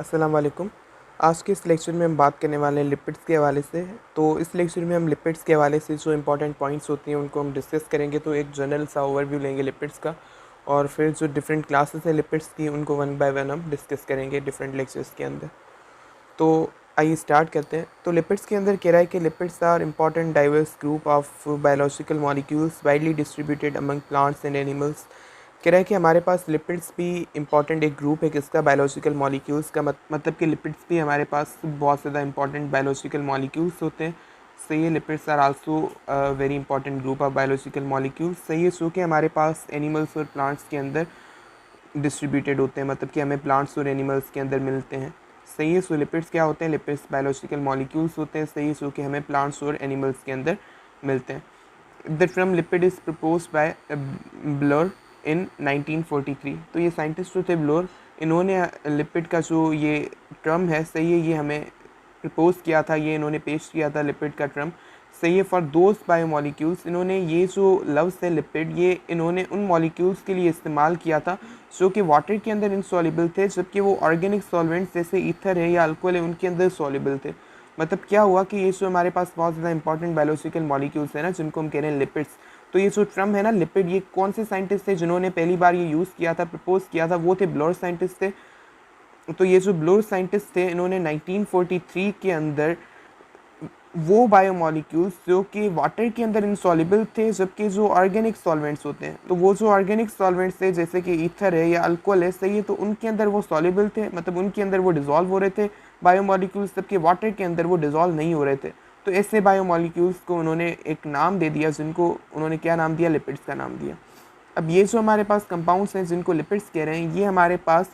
अस्सलाम वालेकुम। आज के इस लेक्चर में हम बात करने वाले हैं लिपिड्स के हवाले से। तो इस लेक्चर में हम लिपिड्स के हवाले से जो इंपॉर्टेंट पॉइंट्स होती हैं उनको हम डिस्कस करेंगे। तो एक जनरल सा ओवरव्यू लेंगे लिपिड्स का, और फिर जो डिफरेंट क्लासेस हैं लिपिड्स की उनको वन बाय वन हम डिस्कस करेंगे डिफरेंट लेक्चर्स के अंदर। तो आइए स्टार्ट करते हैं। तो लिपिड्स के अंदर कह रहा है कि lipids are important diverse group of biological molecules widely distributed among plants and animals. कह रहा है कि हमारे पास लिपिड्स भी इंपॉर्टेंट एक ग्रुप है किसका, बायोलॉजिकल मॉलिक्यूल्स का। मतलब कि लिपिड्स भी हमारे पास बहुत ज़्यादा इंपॉर्टेंट बायोलॉजिकल मॉलिक्यूल्स होते हैं। सही है, lipids are also very important group of biological molecules. सही है, सो कि हमारे पास एनिमल्स और प्लांट्स के अंदर डिस्ट्रीब्यूटेड होते हैं, मतलब कि हमें प्लांट्स और एनिमल्स के अंदर मिलते हैं। सही है, सो लिपिड्स क्या होते हैं, लिपिड्स बायोलॉजिकल मॉलिक्यूल्स होते हैं। सही है, सो कि हमें प्लांट्स और एनिमल्स के अंदर मिलते हैं। The term lipid is propose by Bloor in 1943। तो ये साइंटिस्ट जो थे ब्लोर, इन्होंने लिपिड का जो ये टर्म है, सही है, ये हमें प्रपोज किया था, ये इन्होंने पेश किया था लिपिड का टर्म। सही है, फॉर दोज बायोमोलिक्यूल्स, इन्होंने ये जो लफ्ज़ है लिपिड, ये इन्होंने उन मॉलिक्यूल्स के लिए इस्तेमाल किया था जो कि वाटर के अंदर इनसॉल्युबल थे, जबकि वो ऑर्गेनिक सॉल्वेंट्स जैसे ईथर है या अल्कोहल है उनके अंदर सॉल्युबल थे। मतलब क्या हुआ कि ये जो हमारे पास बहुत ज़्यादा इंपॉर्टेंट बायोलॉजिकल मॉलिक्यूल्स है ना, जिनको हम कह रहे हैं लिपिड्स, तो ये जो टर्म है ना लिपिड, ये कौन से साइंटिस्ट थे जिन्होंने पहली बार ये यूज़ किया था, प्रपोज किया था, वो थे ब्लोर साइंटिस्ट थे। तो ये जो ब्लोर साइंटिस्ट थे, इन्होंने 1943 के अंदर वो बायोमोलिक्यूल्स जो कि वाटर के अंदर इनसॉल्युबल थे, जबकि जो ऑर्गेनिक सॉल्वेंट्स होते हैं, तो वो जो ऑर्गेनिक सॉल्वेंट्स थे जैसे कि ईथर है या अल्कोहल है, सही है, तो उनके अंदर वो सॉल्युबल थे, मतलब उनके अंदर वो डिज़ोल्व हो रहे थे बायोमोलिक्यूल्स, जबकि वाटर के अंदर वो डिज़ोल्व नहीं हो रहे थे। तो ऐसे बायोमोलिक्यूल्स को उन्होंने एक नाम दे दिया, जिनको उन्होंने क्या नाम दिया, लिपिड्स का नाम दिया। अब ये जो हमारे पास कंपाउंड्स हैं जिनको लिपिड्स कह रहे हैं, ये हमारे पास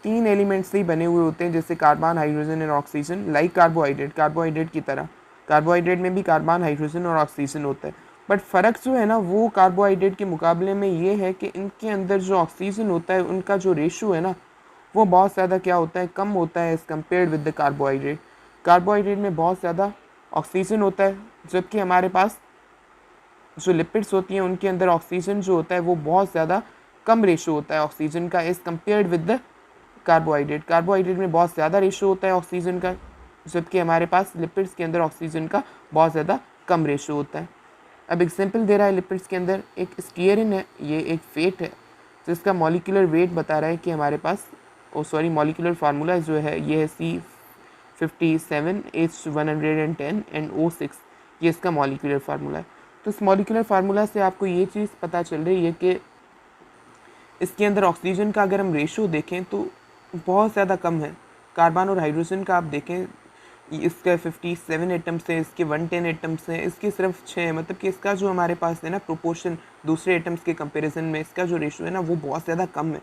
तीन एलिमेंट्स से ही बने हुए होते हैं, जैसे carbon, hydrogen and oxygen, like carbohydrate की तरह। कार्बोहाइड्रेट में भी कार्बन, हाइड्रोजन और ऑक्सीजन होता है, बट फ़र्क जो है ना वो कार्बोहाइड्रेट के मुकाबले में ये है कि इनके अंदर जो ऑक्सीजन होता है उनका जो रेशो है ना वो बहुत ज़्यादा क्या होता है, कम होता है as compare with the carbohydrate. Carbohydrate में बहुत ज़्यादा ऑक्सीजन होता है, जबकि हमारे पास जो लिपिड्स होती हैं उनके अंदर ऑक्सीजन जो होता है वो बहुत ज़्यादा कम रेशो होता है ऑक्सीजन का as compared with the carbohydrate. Carbohydrate में बहुत ज़्यादा रेशो होता है ऑक्सीजन का, जबकि हमारे पास लिपिड्स के अंदर ऑक्सीजन का बहुत ज़्यादा कम रेशो होता है। अब एग्जांपल दे रहा है लिपिड्स के अंदर, एक स्टीयरिन है, ये एक फेट है जिसका मॉलिक्यूलर वेट बता रहा है कि हमारे पास मॉलिक्यूलर फार्मूला जो है ये है C57H110 एंड O6, ये इसका मॉलिक्यूलर फार्मूला है। तो इस मॉलिक्यूलर फार्मूला से आपको ये चीज़ पता चल रही है कि इसके अंदर ऑक्सीजन का अगर हम रेशो देखें तो बहुत ज़्यादा कम है। कार्बन और हाइड्रोजन का आप देखें, इसका 57 एटम्स है, इसके 110 एटम्स हैं, इसके सिर्फ 6 है, मतलब कि इसका जो हमारे पास है ना प्रोपोर्शन दूसरे एटम्स के कंपैरिजन में इसका जो रेशो है ना वो बहुत ज़्यादा कम है।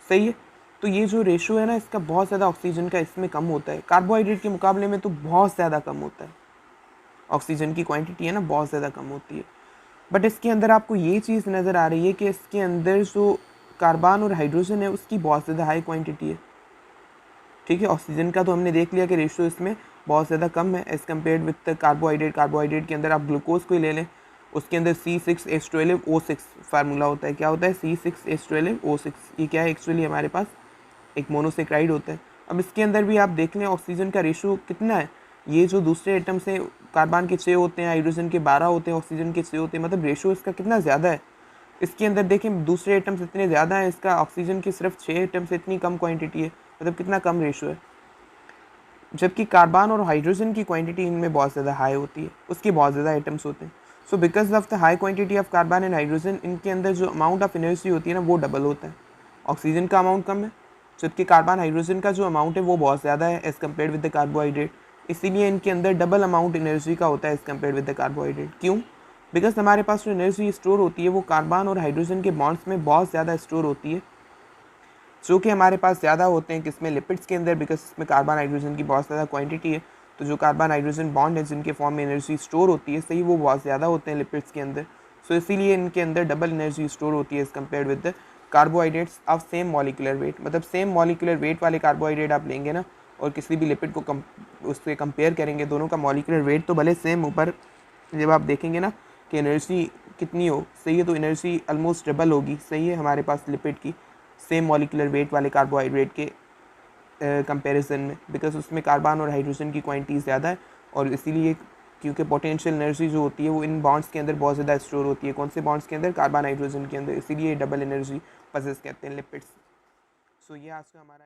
सही है, तो ये जो रेशो है ना इसका बहुत ज़्यादा ऑक्सीजन का इसमें कम होता है, कार्बोहाइड्रेट के मुकाबले में तो बहुत ज़्यादा कम होता है। ऑक्सीजन की क्वांटिटी है ना बहुत ज़्यादा कम होती है, बट इसके अंदर आपको ये चीज़ नज़र आ रही है कि इसके अंदर जो कार्बन और हाइड्रोजन है उसकी बहुत ज़्यादा हाई क्वांटिटी है। ठीक है, ऑक्सीजन का तो हमने देख लिया कि रेशो इसमें बहुत ज़्यादा कम है as compare with carbohydrate. Carbohydrate के अंदर आप ग्लूकोज को ही ले लें, उसके अंदर C6H12O6 फार्मूला होता है। क्या होता है, C6H12O6, ये क्या है एक्चुअली हमारे पास एक मोनोसेक्राइड होता है। अब इसके अंदर भी आप देख लें ऑक्सीजन का रेशो कितना है, ये जो दूसरे एटम्स हैं कार्बन के 6 होते हैं, हाइड्रोजन के 12 होते हैं, ऑक्सीजन के 6 होते हैं, मतलब रेशो इसका कितना ज़्यादा है। इसके अंदर देखें दूसरे एटम्स इतने ज़्यादा हैं, इसका ऑक्सीजन की सिर्फ 6 एटम्स इतनी कम क्वांटिटी है, मतलब कितना कम रेशो है। जबकि कार्बन और हाइड्रोजन की क्वांटिटी इनमें बहुत ज़्यादा हाई होती है, उसके बहुत ज़्यादा एटम्स होते हैं। So because of the high quantity of carbon and hydrogen, इनके अंदर जो अमाउंट ऑफ एनर्जी होती है ना वो डबल होता है। ऑक्सीजन का अमाउंट कम है, जबकि कार्बन हाइड्रोजन का जो अमाउंट है वो बहुत ज़्यादा है as compare with the carbohydrate, इसीलिए इनके अंदर डबल अमाउंट एनर्जी का होता है as compare with the carbohydrate. क्यों, बिकॉज हमारे पास जो एनर्जी स्टोर होती है वो कार्बन और हाइड्रोजन के बॉन्ड्स में बहुत ज़्यादा स्टोर होती है, जो कि हमारे पास ज़्यादा होते हैं किसमें, लिपिड्स के अंदर, बिकॉज इसमें कार्बन हाइड्रोजन की बहुत ज़्यादा क्वांटिटी है। तो जो कार्बन हाइड्रोजन बॉन्ड है जिनके फॉर्म में एनर्जी स्टोर होती है, सही, वो बहुत ज़्यादा होते हैं लिपिड्स के अंदर। सो इसीलिए इनके अंदर डबल एनर्जी स्टोर होती है as compare with the carbohydrates of same molecular weight. मतलब सेम मॉलिकुलर वेट वाले कार्बोहाइड्रेट आप लेंगे ना और किसी भी लिपिड को उससे कंपेयर करेंगे, दोनों का मॉलिकुलर वेट तो भले सेम, ऊपर जब आप देखेंगे ना कि एनर्जी कितनी हो, सही है, तो एनर्जी ऑलमोस्ट डबल होगी, सही है, हमारे पास लिपिड की सेम मॉलिकुलर वेट वाले कार्बोहाइड्रेट के कंपैरिजन में, बिकॉज उसमें कार्बन और हाइड्रोजन की क्वांटिटी ज़्यादा है, और इसीलिए क्योंकि पोटेंशियल एनर्जी जो होती है वो इन बॉन्ड्स के अंदर बहुत ज़्यादा स्टोर होती है। कौन से बॉन्ड्स के अंदर? कार्बन हाइड्रोजन के अंदर, इसीलिए डबल एनर्जी पजेस कहते हैं लिपिड्स। सो ये आज का हमारा